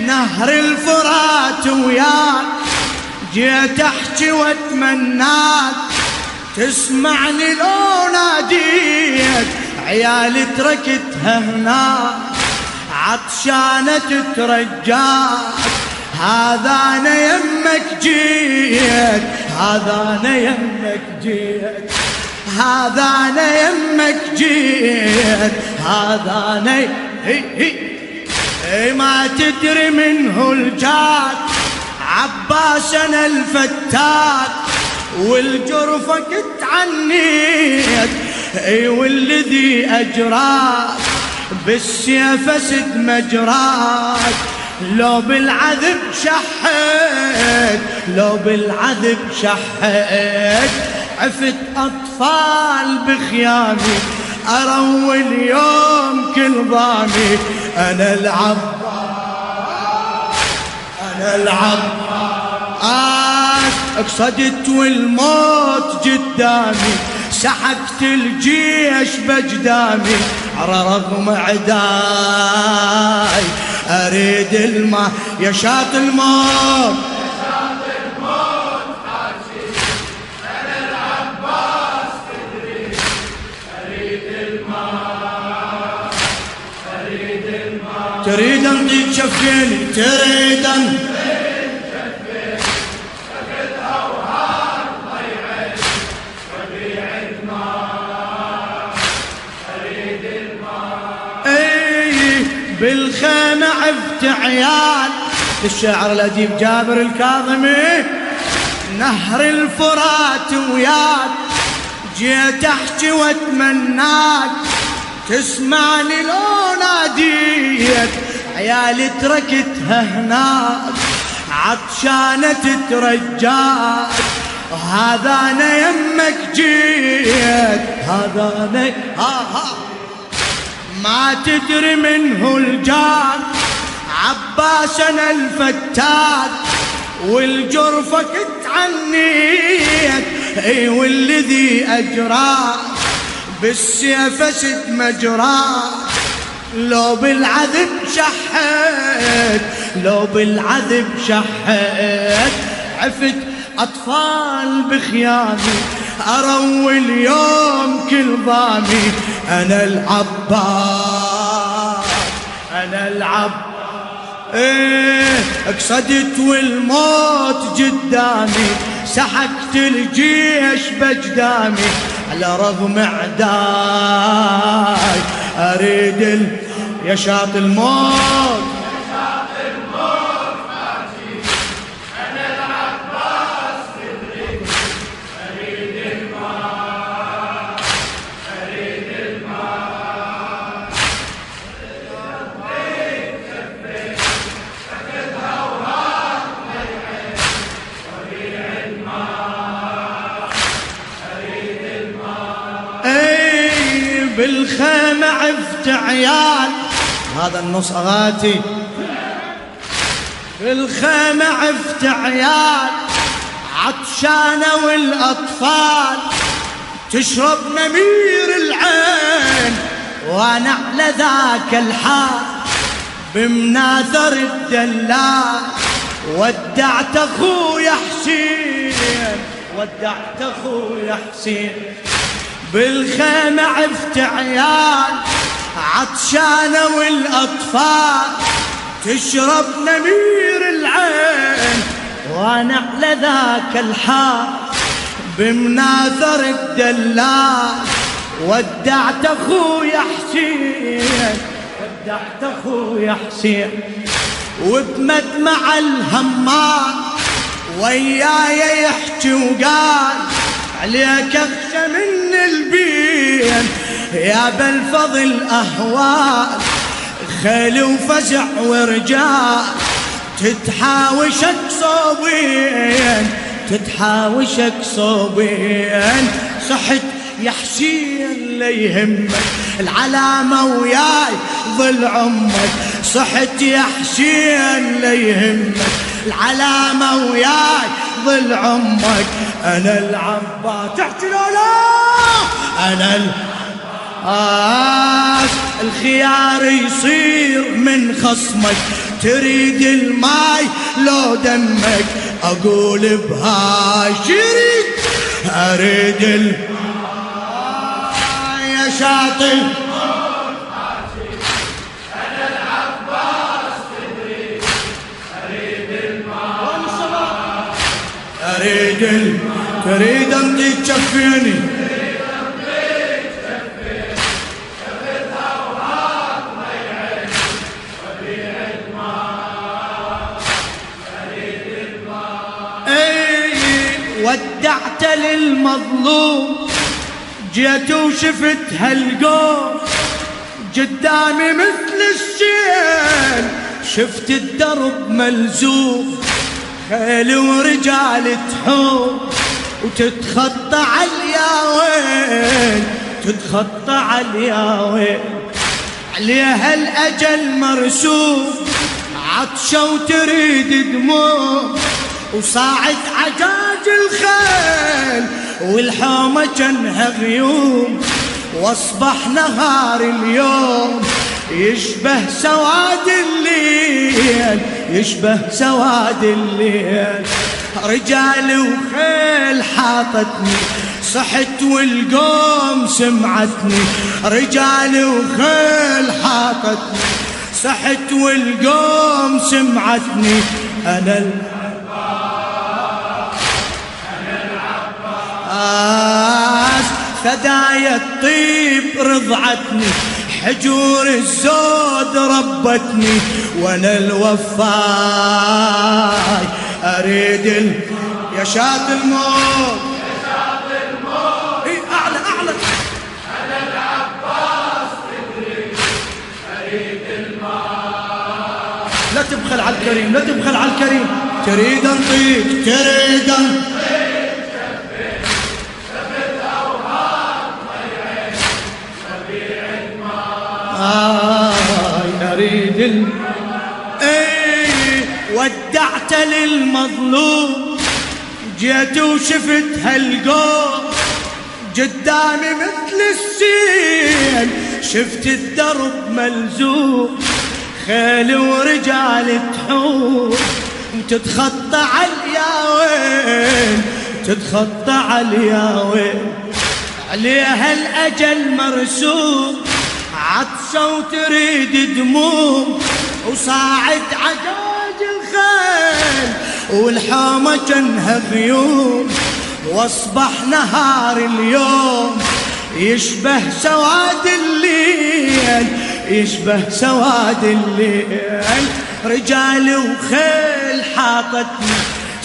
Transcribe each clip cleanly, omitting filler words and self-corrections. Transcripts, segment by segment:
نهر الفرات وياك جيت احكي واتمناك تسمعني لو ناديت عيالي تركتها هناك عطشانة تترجاك هذا انا يمك جيت هذا انا يمك جيت هذا انا يمك جيت هذا انا ما تدري منه الجاد عباس انا الفتاك والجرفة كنت عنيت والذي اجراك بالسيف اسد مجراك لو بالعذب شحيت لو بالعذب شحيت عفت اطفال بخيامي اروي اليوم كل ضامي انا العباس انا العباس اقصدت والموت قدامي سحقت الجيش بجدامي على رغم عداي اريد الماء يا شاط الموت انا العباس اريد الماء تريد انطيك شفيني تريد بالخيمة عفت عيال الشاعر الأديب جابر الكاظمي نهر الفرات وياك جيت احكي واتمناك تسمعني لو ناديت عيالي تركتها هناك عطشانة تترجاك هذا انا يمك جيت هذا انا ما تدري منه الجاد عباس انا الفتاك والجرفة كنت عنيت والذي اجراك بالسيف اسد مجراك لو بالعذب شحيت لو بالعذب شحيت عفت اطفال بخيامي اروي اليوم كل ضامي انا العباس انا العباس اقصدت والموت قدامي سحقت الجيش بجدامي على رغم عداي اريد يا شاط الموت بالخيمة عفت عيال هذا النص أغاتي بالخيمة عفت عيال عطشانة والأطفال تشرب نمير العين وأنا على ذاك الحال بمناثر الدلال ودعت أخويا حسين ودعت أخويا حسين بالخيمة عفت عيال عطشانة والأطفال تشرب نمير العين وأنا على ذاك الحال بمناثر الدلال ودعت أخويا حسين ودعت أخويا حسين وبمدمع الهمان وياي يحكي وقال عليك اخشى من البين يا بالفضل اهوال خيل وفزع ورجال تتحاوشك صوبين تتحاوشك صوبين صحت يا حسين لا يهمك العلامة وياي ظل عمك صحت يا حسين لا يهمك العلامة وياي ظل عمك أنا العباس تحكي له لا أنا الخيار يصير خصمك، تريد الماي لو دمك، اقول بهاي شريك اريد الماي يا شاطر. أنا العباس تدري أريد الماء، تريد امضيك تشفيني، ودعت للمظلوم، جيت وشفت هالقوم قدامي مثل الشيل، شفت الدرب ملزوم، خيل ورجال تحوم وتتخطى عالياوين، تتخطى عالياوين، عليها الأجل مرسوم، عطشة وتريد دموع، وصاعد عجاج الخيل والحومة جنها غيوم، واصبح نهار اليوم يشبه سواد الليل، يشبه سواد الليل، رجال وخيل حاطتني، صحت والقوم سمعتني، رجال وخيل حاطتني، صحت والقوم سمعتني، أنا فدايا الطيب رضعتني، حجور الزود ربتني، وانا الوفاي اريد يا شاط الموت، اي اعلى اعلى. أنا العباس تدري أريد الماء، لا تبخل على الكريم، لا تبخل على الكريم، تريد انطيك، تريد أريد ودعت للمظلوم، جيت وشفت هالقوم قدامي مثل السيل، شفت الدرب ملزوم، خيل ورجال تحوم وتتخطى عالياوين، تتخطى عالياوين، عليها الأجل مرسوم، عطشة وتريد دموم، وصاعد عجاج الخيل والحومة جنها غيوم، واصبح نهار اليوم يشبه سواد الليل، يشبه سواد الليل، رجال وخيل حاطتني،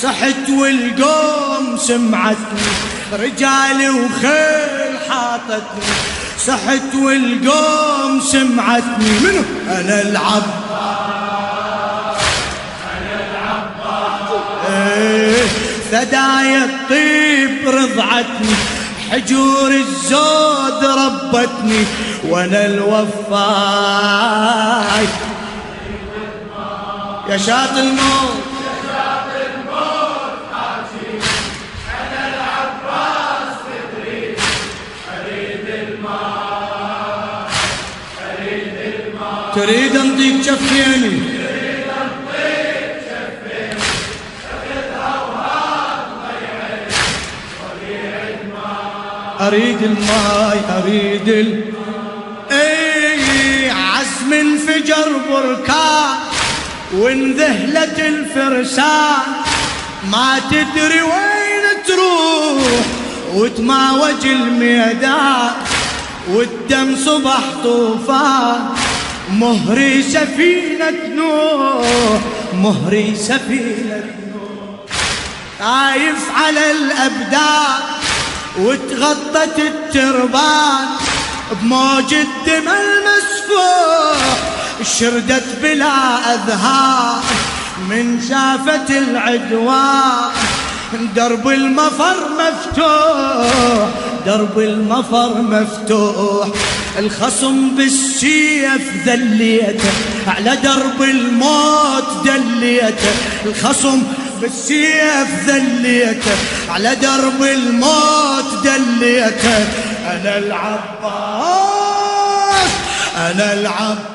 صحت والقوم سمعتني، رجال وخيل حاطتني، صحت والقوم سمعتني، منو أنا العباس، أنا العباس، فدايا الطيب رضعتني، حجور الزود ربتني، وانا الوفاي يا شاط الموت، أنا العباس تدري أريد الماء، أريد الماء، تريد امضيك جفيني، تريد أمضيك شفين، شفت أوهام ضيعي وبيع الماء، اريد الماي، اريد عزم انفجر بركان وانذهلت الفرسان، ما تدري وين تروح وتماوج الميدان، والدم صبح طوفان، مهري سفينة نوح، مهري سفينة نوح، خايف على الأبدان وتغطت التربان، بموج الدم المسفوح شردت بلا أذهان، من شافت العدوان درب المفر مفتوح، درب المفر مفتوح، الخصم بالسيف ذليته، على درب الموت دليته، الخصم بالسيف ذليته، على درب الموت دليته، أنا العباس، أنا العباس.